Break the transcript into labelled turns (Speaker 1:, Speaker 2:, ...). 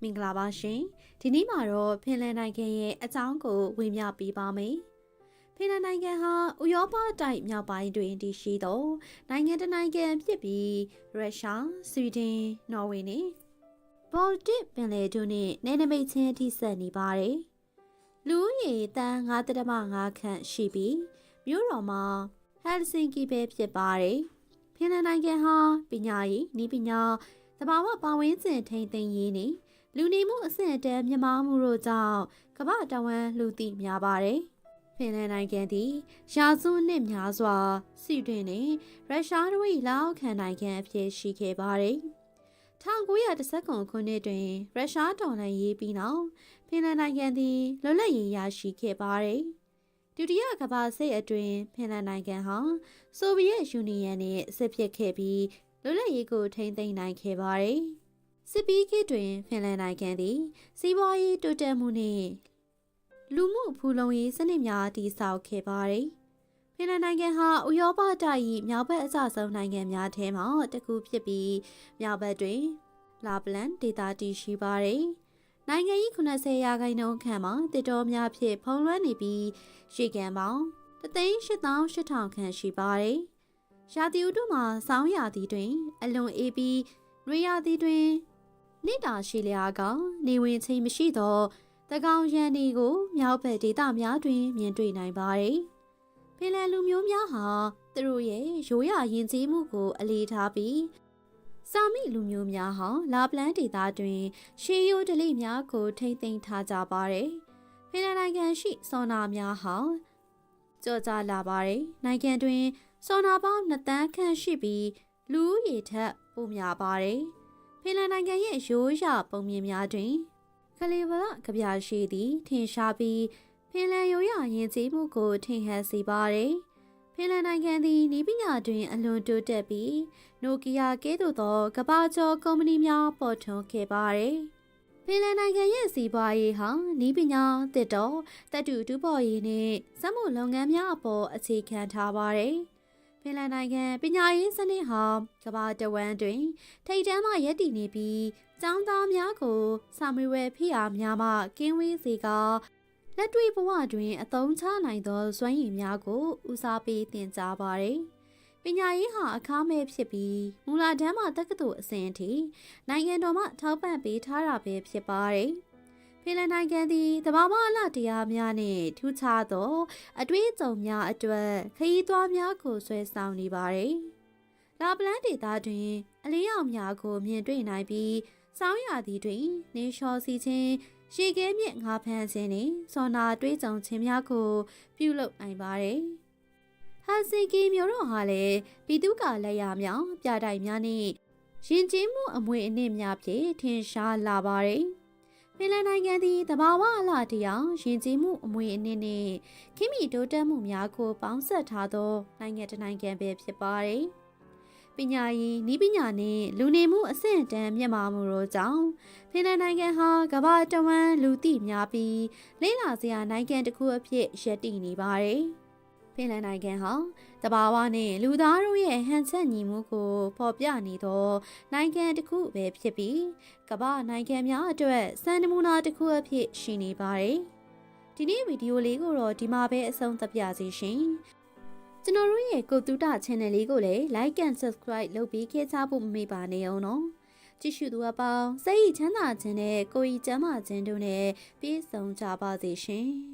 Speaker 1: မင်္ဂလာပါရှင်ဒီနေ့မှာတော့ဖင်လန်နိုင်ငံရဲ့အကြောင်းကိုဝေမျှပေးပါမယ်ဖင်လန်နိုင်ငံဟာဥရောပတိုက်မြောက်ပိုင်းတွင်တည်ရှိသောနိုင်ငံတစ်နိုင်ငံဖြစ်ပြီးရုရှားဆွီဒင်နော်ဝေနဲ့ဘော်တစ်ပင်လယ်တို့နဲ့နယ်နိမိတ်ချင်းထိစပ်နေပါတယ်လူဦးရေတန်း9.5 ခန့်ရှိပြီးမြို့တော်မှာဟယ်လ်ဆင်ကီပဲဖြစ်ပါတယ်ဖင်လန်နိုင်ငံဟာပညာရေးနည်းပညာသဘာဝပတ်ဝန်းကျင်ထိန်းသိမ်းရေးနဲ့လူနေမှုအဆင့်အတန်းမြင့်မားမှုတို့ကြောင့်ကမ္ဘာတဝန်းလူသိများပါတယ်။ဖင်လန်နိုင်ငံသည်ရာစုနှစ်များစွာဆွီဒင်နဲ့ရုရှားတို့၏လက်အောက်ခံနိုင်ငံအဖြစ်ရှိခဲ့ပါတယ်။1919 ခုနှစ်တွင်ရုရှားတော်လှန်ရေးပြီးနောက်ဖင်လန်နိုင်ငံသည်လွတ်လပ်ရေးရရှိခဲ့ပါတယ်။ဒုတိယကမ္ဘာစစ်အတွင်းဖင်လန်နိုင်ငံဟာဆိုဗီယက်ယူနီယံနှင့်စစ်ဖြစ်ခဲ့ပြီးလွတ်လပ်ရေးကိုထိန်းသိမ်းနိုင်ခဲ့ပါတယ်။စစ်ပြီးခေတ်တွင်ဖင်လန်နိုင်ငံသည်စီးပွားရေးတိုးတက်မှုနှင့်လူမှုဖူလုံရေးစနစ်များတည်ဆောက်ခဲ့ပါတယ်။ဖင်လန်နိုင်ငံဟာဥရောပတိုက်၏မြောက်ဘက်အကျဆုံးနိုင်ငံများထဲမှတစ်ခုဖြစ်ပြီးမြောက်ဘက်တွင်လာပလန်ဒေသတည်ရှိပါတယ်။နိုင်ငံ၏90%ခန့်မှာတစ်တော်များဖြင့်ဖုံးလွှမ်းနေပြီးရေကန်ပေါင်း1,88,000 ခန့်ရှိပါတယ်။ရာသီဥတုမှာဆောင်းရာသီတွင်အလွန်အေးပြီးနွေရာသီတွင်နေ့တာရှိလျာကနေဝင်ချိန်မရှိသောတကောင်ရန်ဒီကိုမြောက်ဘက်ဒေသများတွင်မြင်တွေ့နိုင်ပါတယ်။ဖင်လန်လူမျိုးများဟာသူတို့ရဲ့ရိုးရာယဉ်ကျေးမှုကိုအလေးထားပြီးစာမိလူမျိုးများဟာလာပလန်ဒေသတွင်ရှေးရိုးဓလေ့များကိုထိမ့်သိမ်းထားကြပါတယ်။ဖင်လန်နိုင်ငံရှိဆော်နာများဟာကြော်ကြားလာပါတယ်။နိုင်ငံတွင်ဆော်နာပေါင်း2 သန်းခန့်ရှိပြီးလူဦးရေထက်ပိုများပါတယ်။ဖင်လန်နိုင်ငံရဲ့ရိုးရာပုံမြင်များတွင်ကလေးဝရကဗျာရှိသည်ထင်ရှားပြီးဖင်လန်ရိုးရာယဉ်ကျေးမှုကိုထင်ဟပ်စေပါတယ်။ဖင်လန်နိုင်ငံသည်နည်းပညာတွင်အလွန်တိုးတက်ပြီးနိုကီယာကဲ့သို့သောကမ္ဘာကျော်ကုမ္ပဏီများပေါ်ထွန်းခဲ့ပါတယ်။ဖင်လန်နိုင်ငံရဲ့စီးပွားရေးဟာနည်းပညာသစ်တောတတုတူးဖော်ရေးနှင့်စက်မှုလုပ်ငန်းများအပေါ်အခြေခံထားပါတယ်။ဖင်လန်နိုင်ငံပညာရေးစနစ်ဟာကမ္ဘာတဝန်းတွင်ထိပ်တန်းမှရပ်တည်နေပြီးကျောင်းသားများကိုစာမေးပွဲဖိအားများမှကင်းဝေးစေကာလက်တွေ့ဘဝတွင်အသုံးချနိုင်သောစွမ်းရည်များကိုဦးစားပေးသင်ကြားပါတယ်။ပညာရေးဟာအခမဲ့ဖြစ်ပြီးမူလတန်းမှတက္ကသိုလ်အဆင့်အထိနိုင်ငံတော်မှထောက်ပံ့ပေးထားတာပဲဖြစ်ပါတယ်။ဖင်လန်နိုင်ငံသည်သဘာဝအလှတရားများနှင့်ထူးခြားသောအတွေ့အကြုံများအတွက်ခရီးသွားများကိုဆွဲဆောင်နေပါတယ်။လာပလန်ဒေသတွင်အလင်းရောင်များကိုမြင်တွေ့နိုင်ပြီးဆောင်းရာသီတွင်နေလျှော်စီခြင်းရေခဲမြစ်ငါးဖမ်းခြင်းနှင့်ဆော်နာတွေ့ကြုံခြင်းများကိုပြုလုပ်နိုင်ပါတယ်။ဟယ်ဆင်ကီမြို့တော်ဟာလည်းပြည်သူ့ကာလက်ရာများပြတိုက်များနှင့်ယဉ်ကျေးမှုအမွေအနှစ်များဖြင့်ထင်ရှားလာပါတယ်။ဖင်လန်နိုင်ငံသည်သဘာဝအလှတရားယဉ်ကျေးမှုအမွေအနှစ်နှင့်ခေတ်မီတိုးတက်မှုများကိုပေါင်းစပ်ထားသောနိုင်ငံတစ်နိုင်ငံပဲဖြစ်ပါတယ်။ပညာရေးနည်းပညာနှင့်လူနေမှုအဆင့်အတန်းမြင့်မားမှုတို့ကြောင့်ဖင်လန်နိုင်ငံဟာကမ္ဘာတဝန်းလူသိများပြီးလေ့လာစရာနိုင်ငံတစ်ခုအဖြစ်ရပ်တည်နေပါတယ်။ဖင်လန်နိုင်ငံဟာတဘာဝနှင့်လူသားတို့ရဲ့ဟန်ချက်ညီမှုကိုဖော်ပြနေသောနိုင်ငံတစ်ခုပဲဖြစ်ပြီးကမ္ဘာနိုင်ငံများအတွက်စံနမူနာတစ်ခုအဖြစ်ရှိနေပါတယ်။ဒီနေ့ဗီဒီယိုလေးကိုတော့ဒီမှာပဲအဆုံးသတ်ပြစီရှင်။ကျွန်တော်တို့ရဲ့ကိုတူတာ channel လေးကိုလည်း like and subscribe လုပ်ပြီးခဲ့ကြဖို့မမေ့ပါနဲ့အောင်နော်။ကြည့်ရှုသူအပေါင်းစိတ်ချမ်းသာခြင်းနဲ့ကိုယ်ဤကျန်းမာခြင်းတို့နဲ့ပြည့်စုံကြပါစေရှင်။